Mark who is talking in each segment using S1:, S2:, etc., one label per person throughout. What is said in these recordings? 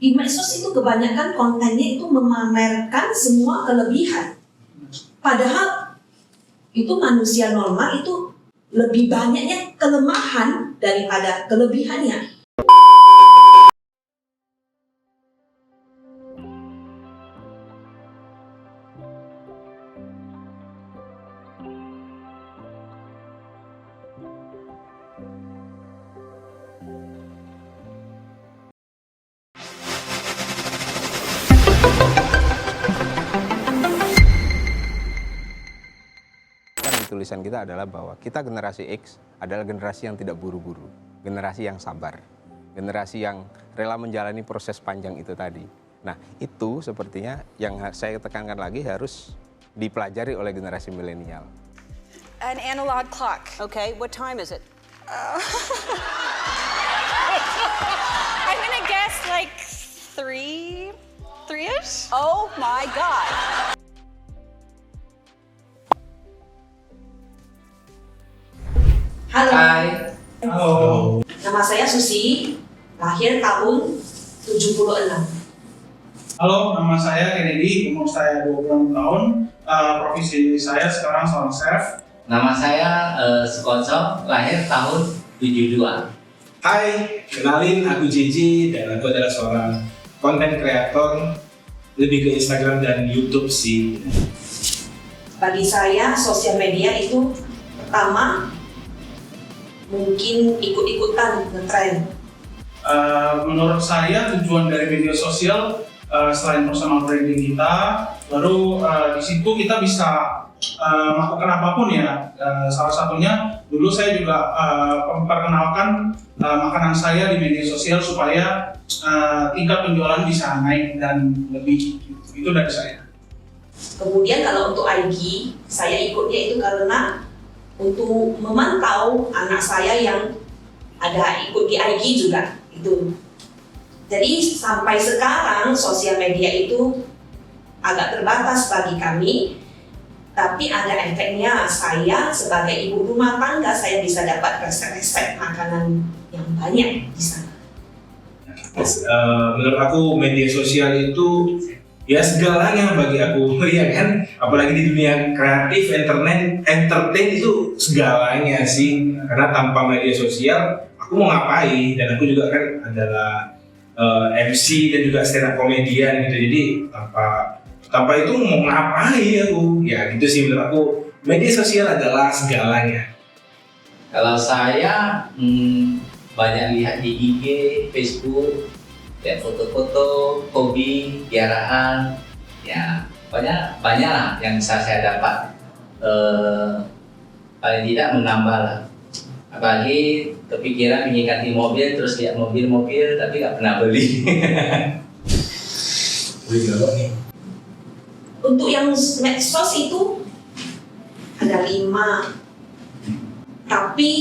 S1: Di medsos itu kebanyakan kontennya itu memamerkan semua kelebihan. Padahal itu manusia normal itu lebih banyaknya kelemahan daripada kelebihannya.
S2: Tulisan kita adalah bahwa kita generasi X adalah generasi yang tidak buru-buru, generasi yang sabar, generasi yang rela menjalani proses panjang itu tadi. Nah, itu sepertinya yang saya tekankan lagi harus dipelajari oleh generasi milenial.
S3: An analog clock.
S4: Okay, what time is it?
S3: I'm gonna guess like three-ish?
S4: Oh my God.
S1: Halo.
S5: Hai.
S6: Halo.
S1: Nama saya Susi, lahir tahun 76.
S6: Halo, nama saya Kennedy, umur saya 26 tahun. Profesi saya sekarang seorang chef.
S5: Nama saya Sukoco, lahir tahun 72.
S7: Hai, kenalin aku JJ dan aku adalah seorang content creator, lebih ke Instagram dan YouTube sih.
S1: Bagi saya sosial media itu pertama mungkin ikut-ikutan ngetren.
S6: Menurut saya tujuan dari media sosial selain personal branding kita, baru di situ kita bisa melakukan apapun ya. Salah satunya dulu saya juga memperkenalkan makanan saya di media sosial supaya tingkat penjualan bisa naik dan lebih. Itu dari saya.
S1: Kemudian kalau untuk IG, saya ikutnya itu karena untuk memantau anak saya yang ada ikut di IG juga itu. Jadi sampai sekarang sosial media itu agak terbatas bagi kami, tapi ada efeknya. Saya sebagai ibu rumah tangga, saya bisa dapat resep-resep makanan yang banyak di sana.
S7: Menurut aku media sosial itu ya segalanya bagi aku, ya kan? Apalagi di dunia kreatif, entertain itu segalanya sih. Karena tanpa media sosial, aku mau ngapain? Dan aku juga kan adalah MC dan juga stand up comedian gitu. Jadi tanpa itu mau ngapain aku? Ya gitu sih menurut aku. Media sosial adalah segalanya.
S5: Kalau saya banyak lihat di IG, Facebook, lihat foto-foto, hobi, piaraan, ya banyak lah yang bisa saya dapat. Paling tidak menambah lah. Apalagi kepikiran ingin ganti mobil, terus lihat mobil tapi nggak pernah beli.
S1: Untuk yang medsos itu ada 5, tapi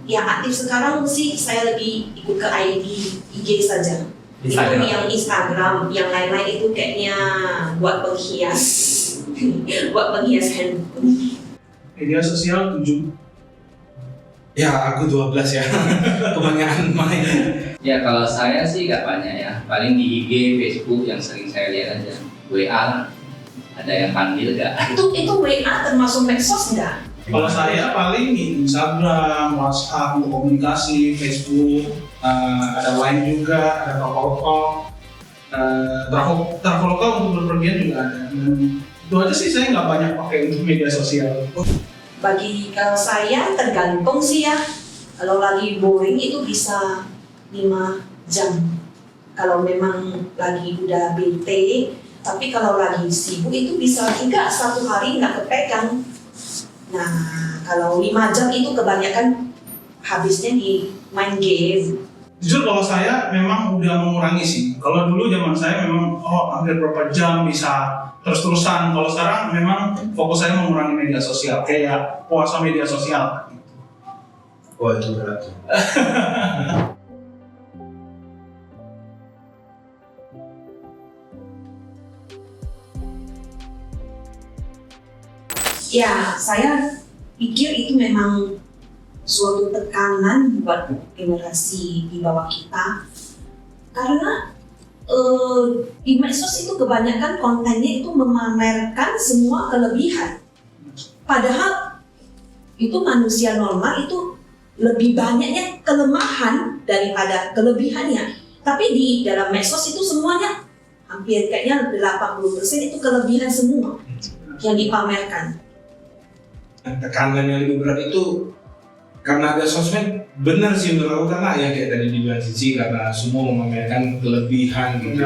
S1: yang aktif sekarang sih saya lebih ikut ke IG saja.
S5: Instagram.
S1: Itu yang Instagram, yang lain-lain itu kayaknya buat penghias, buat penghias handphone.
S6: Media sosial 7.
S7: Ya aku 12 ya. Kebanyakan main.
S5: Ya kalau saya sih nggak banyak ya. Paling di IG, Facebook yang sering saya lihat aja. WA ada yang panggil nggak?
S1: Itu WA termasuk medsos enggak?
S6: Kalau saya paling di Instagram, WhatsApp untuk komunikasi, Facebook, ada Line juga, ada Traveloka, Traveloka untuk berpergian juga ada. Dan itu aja sih, saya nggak banyak pakai untuk media sosial.
S1: Kalau saya tergantung sih ya. Kalau lagi boring itu bisa 5 jam. Kalau memang lagi udah bete, tapi kalau lagi sibuk itu bisa juga 1 hari nggak kepegang. Nah, kalau 5 jam itu kebanyakan habisnya di main game.
S6: Jujur kalau saya memang udah mengurangi sih. Kalau dulu zaman saya memang hampir berapa jam bisa terus-terusan. Kalau sekarang memang fokus saya mengurangi media sosial, kayak puasa media sosial.
S7: Wah itu berat.
S1: Ya, saya pikir itu memang suatu tekanan buat generasi di bawah kita, karena di medsos itu kebanyakan kontennya itu memamerkan semua kelebihan. Padahal itu manusia normal itu lebih banyaknya kelemahan daripada kelebihannya. Tapi di dalam medsos itu semuanya hampir kayaknya 80% itu kelebihan semua yang dipamerkan.
S7: Tekanan yang lebih berat itu karena ada sosmed, benar sih menurut aku, karena ya kayak tadi dibilang Cici, karena semua memamerkan kelebihan gitu.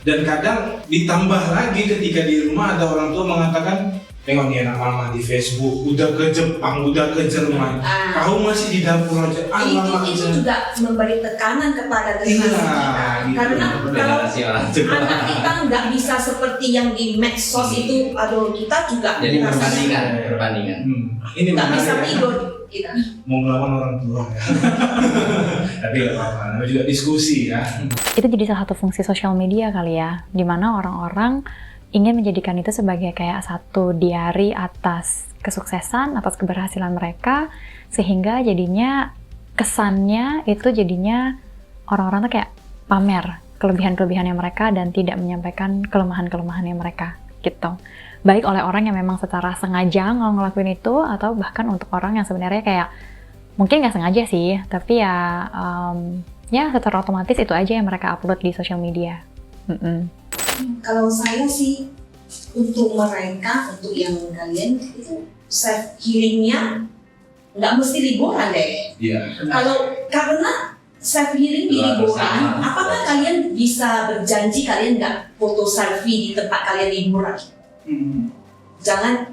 S7: Dan kadang ditambah lagi ketika di rumah ada orang tua mengatakan, tengok nih anak mama di Facebook, udah ke Jepang, udah ke Jerman, kau masih di dapur aja.
S1: Itu juga memberi tekanan kepada generasi kita. Karena kalau anak kita nggak bisa seperti yang di medsos itu, aduh kita juga
S5: Jadi
S1: rasanya
S5: perbandingan.
S7: Ini
S1: nggak bisa
S7: menarik ya.
S1: tidur kita.
S7: Mau melawan orang tua ya. Tapi nggak apa-apa, namanya juga diskusi ya.
S8: Itu jadi salah satu fungsi sosial media kali ya, di mana orang-orang ingin menjadikan itu sebagai kayak satu diary atas kesuksesan, atas keberhasilan mereka, sehingga jadinya kesannya itu jadinya orang-orang tuh kayak pamer kelebihan-kelebihannya mereka dan tidak menyampaikan kelemahan-kelemahannya mereka gitu. Baik oleh orang yang memang secara sengaja ngelakuin itu, atau bahkan untuk orang yang sebenarnya kayak mungkin nggak sengaja sih, tapi ya ya secara otomatis itu aja yang mereka upload di sosial media.
S1: Kalau saya sih untuk mereka, untuk yang kalian itu self healingnya nggak mesti liburan deh.
S7: Iya.
S1: Kalau karena self healing di liburan, apakah kalian bisa berjanji kalian nggak foto selfie di tempat kalian liburan? Jangan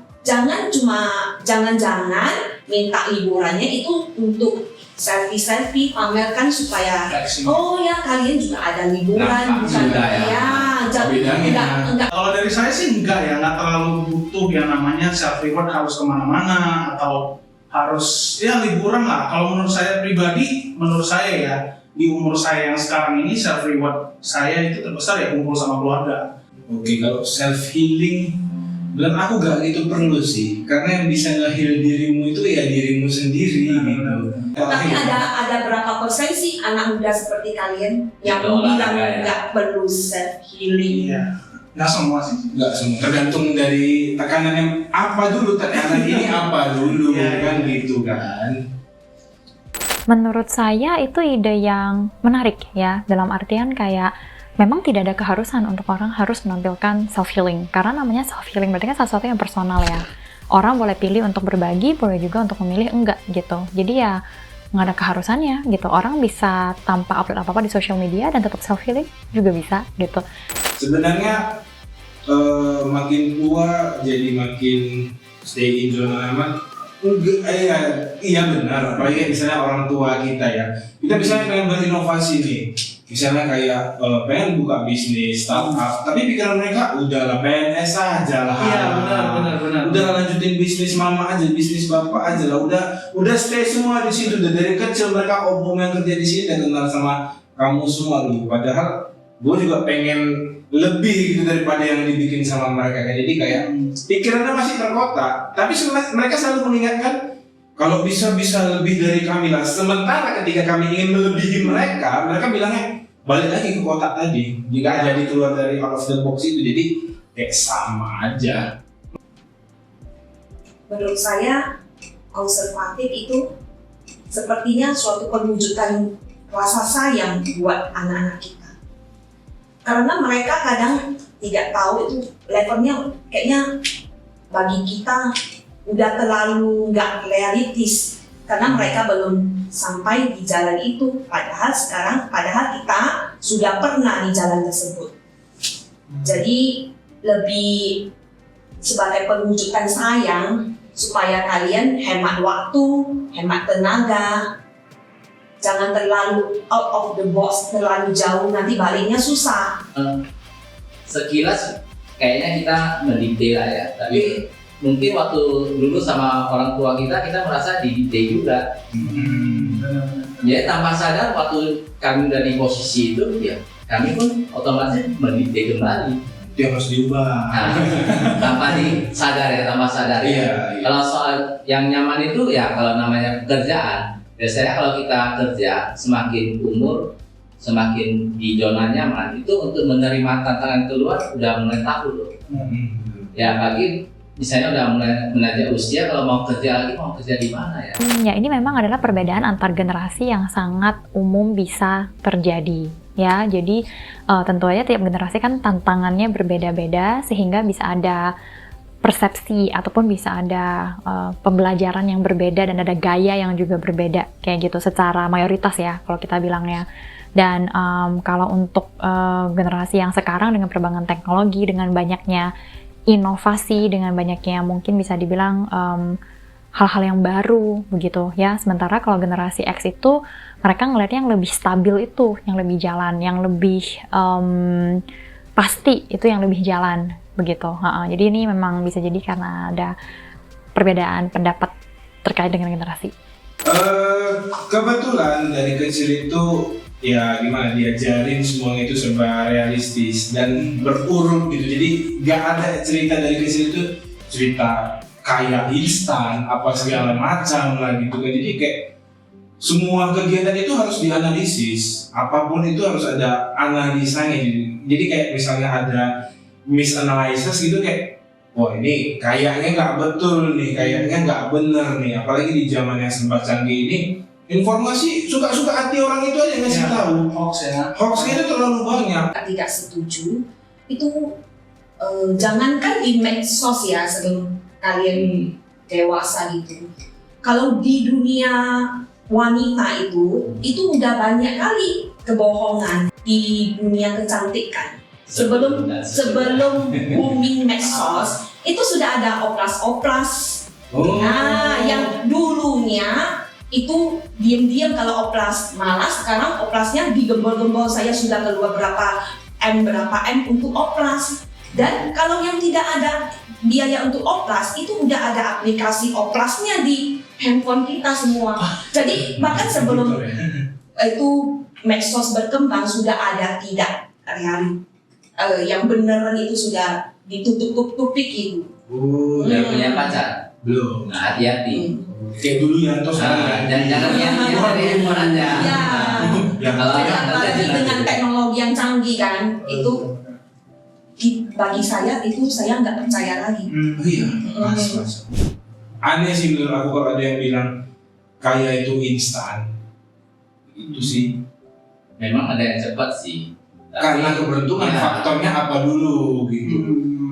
S1: minta liburannya itu untuk selfie pamerkan supaya oh ya kalian juga ada liburan, bukan enggak.
S6: Kalau dari saya sih nggak terlalu butuh yang namanya self reward harus kemana-mana atau harus ya liburan lah. Kalau menurut saya pribadi, menurut saya ya di umur saya yang sekarang ini self reward saya itu terbesar ya kumpul sama keluarga.
S7: Oke, kalau self healing, dan aku gak gitu perlu sih, karena yang bisa nge-heal dirimu itu ya dirimu sendiri gitu.
S1: Tapi ada berapa persen sih anak muda seperti kalian yang bilang nggak perlu self healing?
S6: Iya, nggak semua sih.
S7: Nggak semua, tergantung dari tekanannya apa dulu, tekanan ini apa dulu, kan gitu kan.
S8: Menurut saya itu ide yang menarik ya, dalam artian kayak memang tidak ada keharusan untuk orang harus menampilkan self-healing. Karena namanya self-healing berarti kan sesuatu yang personal ya. Orang boleh pilih untuk berbagi, boleh juga untuk memilih enggak gitu. Jadi ya nggak ada keharusannya gitu. Orang bisa tanpa upload apa-apa di social media dan tetap self-healing juga bisa gitu.
S7: Sebenarnya makin tua jadi makin stay in zona aman. Iya benar, apalagi misalnya orang tua kita ya. Kita misalnya pengen berinovasi nih. Misalnya kayak pengen buka bisnis startup, tapi pikiran mereka udahlah PNS aja lah.
S6: Iya benar.
S7: Udah lanjutin bisnis mama aja, bisnis bapak aja lah. Udah stay semua di situ. Dari kecil mereka omong yang kerja di sini dan kenal sama kamu semua gitu. Padahal gue juga pengen lebih gitu daripada yang dibikin sama mereka. Jadi kayak pikirannya masih terkotak. Tapi mereka selalu mengingatkan kalau bisa lebih dari kami lah. Sementara ketika kami ingin melebihi mereka bilangnya balik lagi ke kotak tadi. Jika jadi keluar dari out of the box itu, jadi kayak sama aja.
S1: Menurut saya konservatif itu sepertinya suatu perwujudan rasa sayang buat anak-anak kita. Karena mereka kadang tidak tahu itu levelnya kayaknya bagi kita udah terlalu nggak realistis karena mereka belum sampai di jalan itu, padahal kita sudah pernah di jalan tersebut. Jadi lebih sebagai perwujudan sayang supaya kalian hemat waktu, hemat tenaga, jangan terlalu out of the box, terlalu jauh nanti baliknya susah.
S5: Sekilas kayaknya kita mendikte lah ya, tapi mungkin waktu dulu sama orang tua kita merasa didikte juga. Ya tanpa sadar waktu kami udah di posisi itu ya kami pun otomatis mendikte kembali.
S7: Dia harus diubah.
S5: Tanpa sadar.
S7: Iya.
S5: Kalau soal yang nyaman itu ya kalau namanya pekerjaan, biasanya kalau kita kerja semakin umur semakin di zona nyaman itu untuk menerima tantangan keluar udah mulai takut loh. Ya pagi misalnya udah mulai menanjak usia, kalau mau kerja lagi mau kerja di mana ya?
S8: Ya ini memang adalah perbedaan antar generasi yang sangat umum bisa terjadi. Ya, jadi tentu aja tiap generasi kan tantangannya berbeda-beda sehingga bisa ada persepsi ataupun bisa ada pembelajaran yang berbeda dan ada gaya yang juga berbeda kayak gitu secara mayoritas ya kalau kita bilangnya. Dan kalau untuk generasi yang sekarang dengan perkembangan teknologi, dengan banyaknya inovasi, dengan banyaknya mungkin bisa dibilang hal-hal yang baru begitu ya. Sementara kalau generasi X itu mereka ngelihatnya yang lebih stabil itu, yang lebih jalan, yang lebih pasti itu yang lebih jalan begitu. Jadi ini memang bisa jadi karena ada perbedaan pendapat terkait dengan generasi.
S7: Kebetulan dari kecil itu ya gimana diajarin semuanya itu serba realistis dan berurut gitu. Jadi gak ada cerita dari kecil itu cerita kayak instan apa segala macam lah gitu kan. Jadi kayak semua kegiatan itu harus dianalisis, apapun itu harus ada analisanya. Jadi kayak misalnya ada misanalysis gitu kayak, wah ini kayaknya nggak betul nih, kayaknya nggak bener nih. Apalagi di zaman yang serba canggih ini, informasi suka-suka hati orang itu aja ngasih tahu. Hoaxnya itu terlalu banyak.
S1: Tidak setuju itu jangankan di medsos ya sebelum kalian dewasa gitu. Kalau di dunia wanita itu udah banyak kali kebohongan di dunia kecantikan. Sebelum booming medsos itu sudah ada oplas. Nah, yang dulunya itu diam-diam kalau oplas, malah sekarang oplasnya digembol-gembol. Saya sudah keluar berapa M untuk oplas. Dan kalau yang tidak ada biaya untuk oplas, itu udah ada aplikasi oplasnya di handphone kita semua. Jadi bahkan sebelum itu medsos berkembang sudah ada tidak yang beneran itu sudah ditutup-tutupik itu.
S5: Udah punya pacar?
S7: Belum.
S5: Nah, hati-hati.
S7: Kayak dulu ya, terus
S5: jangan lihat dari handphone aja.
S1: Ya.
S5: Kalau
S1: apalagi dengan teknologi yang canggih kan, itu bagi saya nggak percaya lagi.
S7: Iya, mas. Aneh sih menurut aku kalau ada yang bilang kaya itu instan. Itu sih.
S5: Memang ada yang cepat sih.
S7: Karena keberuntungan faktornya apa dulu gitu.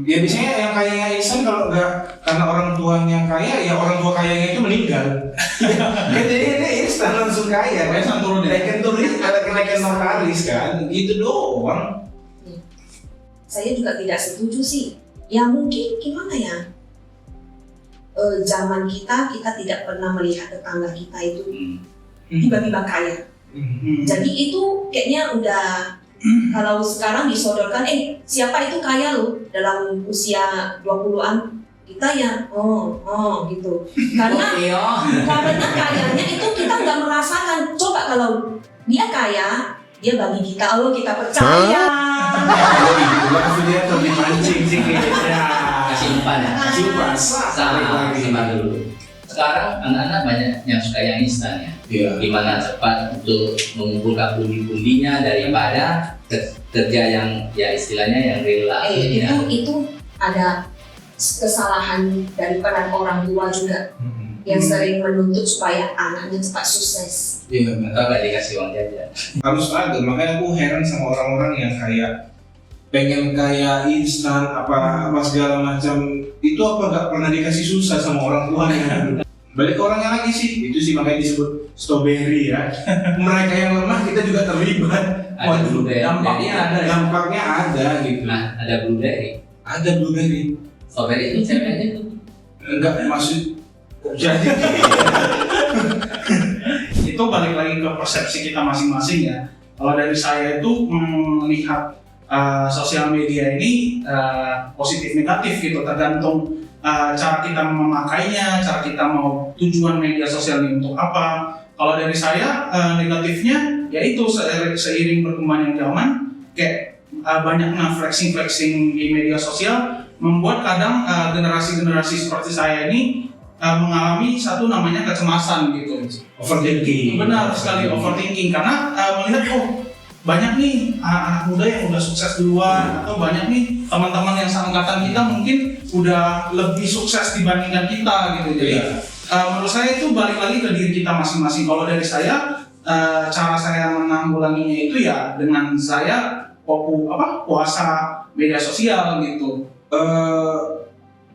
S7: Ya biasanya yang kayanya instan kalau nggak karena orang tuanya kaya, ya orang tua kayanya itu meninggal. Jadi ini instan langsung kaya. Instan turun kenaikan notaris kan, gitu doang.
S1: Saya juga tidak setuju sih. Ya mungkin gimana ya? Zaman kita tidak pernah melihat tetangga kita itu tiba-tiba kaya. Jadi itu kayaknya udah kalau sekarang disodorkan, siapa itu kaya loh dalam usia 20-an, kita ya gitu. Karena kayanya itu kita nggak merasakan. Coba kalau dia kaya, dia bagi kita, kita percaya.
S7: Dia lebih mancing sih kayaknya.
S5: Simpan ya.
S7: Simpan
S5: dulu. Sekarang anak-anak banyak yang suka yang instan ya. Gimana cepat untuk mengumpulkan pundi-pundinya daripada kerja yang ya istilahnya yang rela.
S1: Itu ada kesalahan dari peran orang tua juga yang sering menuntut supaya anaknya cepat sukses.
S7: Iya,
S5: atau gak dikasih uang jajan.
S7: Harus ada, makanya aku heran sama orang-orang yang kayak pengen kaya instan apa segala macam. Itu apa nggak pernah dikasih susah sama orang tuanya? Balik ke orangnya lagi sih, itu sih makanya disebut strawberry ya. Mereka yang lemah kita juga terlibat. Dampaknya ada gitu.
S5: Nah, ada blueberry.
S7: Ada blueberry.
S5: Strawberry itu ceweknya tuh.
S7: Enggak, maksud jadi
S6: itu balik lagi ke persepsi kita masing-masing ya. Kalau dari saya itu melihat sosial media ini positif negatif gitu, tergantung cara kita memakainya, cara kita mau tujuan media sosial ini untuk apa. Kalau dari saya negatifnya yaitu seiring berkembangnya zaman kayak banyaknya flexing di media sosial membuat kadang generasi-generasi seperti saya ini mengalami satu namanya kecemasan gitu.
S7: Overthinking.
S6: Benar sekali overthinking karena melihat banyak nih anak muda yang udah sukses duluan, atau banyak nih teman-teman yang seangkatan kita mungkin udah lebih sukses dibandingkan kita gitu. Jadi menurut saya itu balik lagi ke diri kita masing-masing. Kalau dari saya, cara saya menanggulanginya itu ya dengan saya puasa media sosial gitu.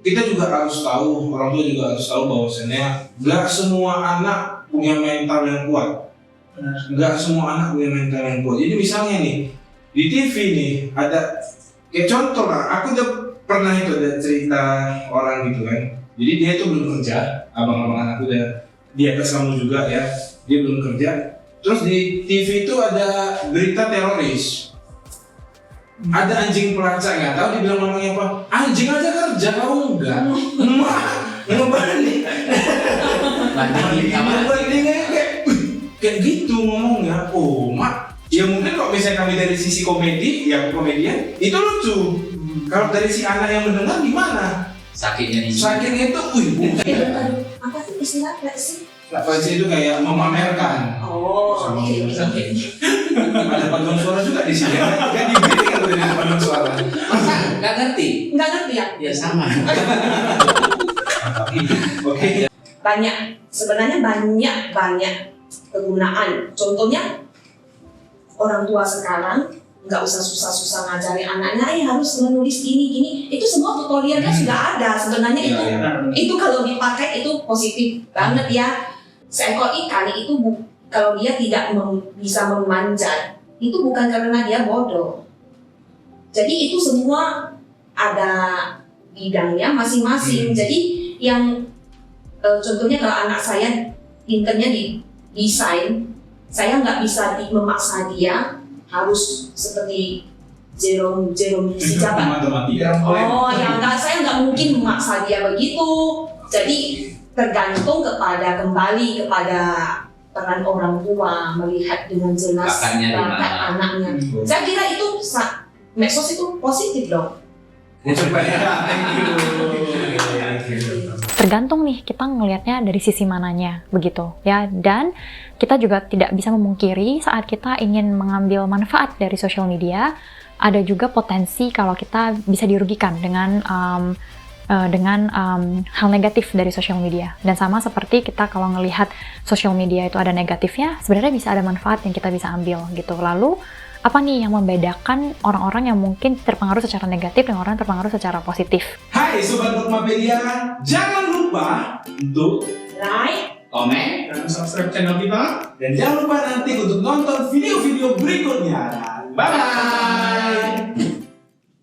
S7: Kita juga harus tahu, orang tua juga harus tahu bahwasannya nggak semua anak punya mental yang kuat. Nggak semua anak punya mental yang kuat. Jadi misalnya nih di TV nih ada kayak contoh lah, aku udah pernah itu ada cerita orang gitu kan. Jadi dia itu belum kerja, abang-abang aku udah di atas kamu juga ya, dia belum kerja. Terus di TV itu ada berita teroris. Ada anjing pelacak, nggak tahu dibilang namanya apa. Anjing aja kerja, kamu enggak. Ngebanding. Bandingnya kayak gitu ngomongnya. Oh mak, ya mungkin kalau misalnya kami dari sisi komedi, ya komedian itu lucu. Kalau dari si anak yang mendengar gimana?
S5: Sakitnya nih.
S7: Sakitnya itu,
S1: Apa tuh istilah flexing?
S7: flexing itu kayak memamerkan.
S1: Oh,
S7: Sama
S1: oke.
S5: Sakit.
S7: Ada paduan suara juga di sini. Kan dibeli kan dari paduan suara.
S5: Masa nggak ngerti?
S1: Nggak ngerti ya?
S5: Ya sama.
S7: Oke.
S1: Sebenarnya banyak kegunaan. Contohnya orang tua sekarang nggak usah susah-susah ngajari anaknya, harus menulis gini. Itu semua tutorialnya sudah ada. Sebenarnya itu kalau dipakai itu positif banget ya. Seekor ikan itu kalau dia tidak bisa memanjat, itu bukan karena dia bodoh. Jadi itu semua ada bidangnya masing-masing. Jadi yang contohnya kalau anak saya pinternya di desain, saya nggak bisa memaksa dia harus seperti Jerome siapa? Oh ya enggak, saya nggak mungkin memaksa dia begitu. Jadi tergantung kembali kepada peran orang tua melihat dengan jelas
S5: Bakatnya di
S1: bakat
S5: mana.
S1: anaknya. Saya kira itu medsos itu positif dong.
S8: Tergantung nih kita ngelihatnya dari sisi mananya begitu ya, dan kita juga tidak bisa memungkiri saat kita ingin mengambil manfaat dari sosial media ada juga potensi kalau kita bisa dirugikan dengan hal negatif dari sosial media. Dan sama seperti kita kalau ngelihat sosial media itu ada negatifnya, sebenarnya bisa ada manfaat yang kita bisa ambil gitu. Lalu apa nih yang membedakan orang-orang yang mungkin terpengaruh secara negatif dan orang yang terpengaruh secara positif?
S7: Hai Sobat Rukmapedia, jangan lupa untuk
S1: Like,
S5: Komen.
S6: Dan subscribe channel kita.
S7: dan jangan lupa nanti untuk nonton video-video berikutnya. Bye bye.